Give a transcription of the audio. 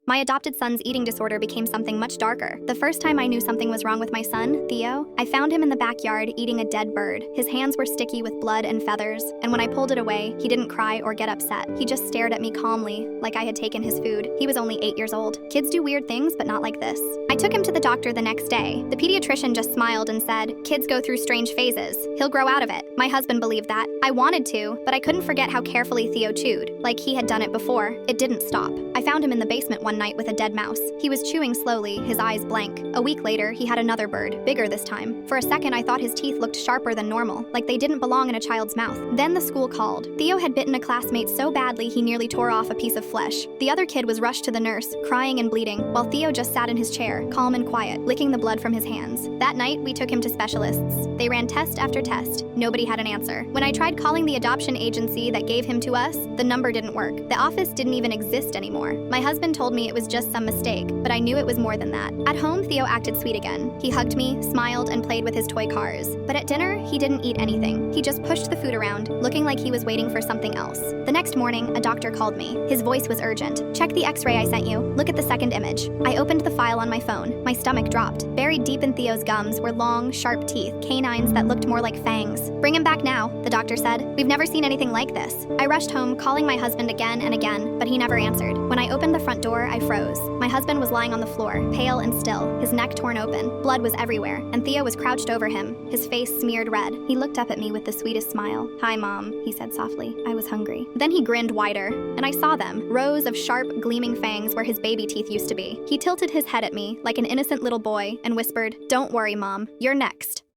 My adopted son's eating disorder became something much darker. The first time I knew something was wrong with my son, Theo, I found him in the backyard eating a dead bird. His hands were sticky with blood and feathers, and when I pulled it away, he didn't cry or get upset. He just stared at me calmly, like I had taken his food. He was only 8 years old. Kids do weird things, but not like this. I took him to the doctor the next day. The pediatrician just smiled and said, "Kids go through strange phases. He'll grow out of it." My husband believed that. I wanted to, but I couldn't forget how carefully Theo chewed, like he had done it before. It didn't stop. I found him in the basement one night with a dead mouse. He was chewing slowly, his eyes blank. A week later, he had another bird, bigger this time. For a second, I thought his teeth looked sharper than normal, like they didn't belong in a child's mouth. Then the school called. Theo had bitten a classmate so badly he nearly tore off a piece of flesh. The other kid was rushed to the nurse, crying and bleeding, while Theo just sat in his chair, calm and quiet, licking the blood from his hands. That night, we took him to specialists. They ran test after test. Nobody had an answer. When I tried calling the adoption agency that gave him to us, the number didn't work. The office didn't even exist anymore. My husband told me it was just some mistake, but I knew it was more than that. At home, Theo acted sweet again. He hugged me, smiled, and played with his toy cars. But at dinner, he didn't eat anything. He just pushed the food around, looking like he was waiting for something else. The next morning, a doctor called me. His voice was urgent. "Check the x-ray I sent you. Look at the second image." I opened the file on my phone. My stomach dropped. Buried deep in Theo's gums were long, sharp teeth, canines that looked more like fangs. "Bring him back now," the doctor said. "We've never seen anything like this." I rushed home, calling my husband again and again, but he never answered. When I opened the front door, I froze. My husband was lying on the floor, pale and still, his neck torn open. Blood was everywhere, and Theo was crouched over him, his face smeared red. He looked up at me with the sweetest smile. "Hi, Mom," he said softly. I was hungry. Then he grinned wider, and I saw them, rows of sharp, gleaming fangs where his baby teeth used to be. He tilted his head at me like an innocent little boy and whispered, "Don't worry, Mom, you're next."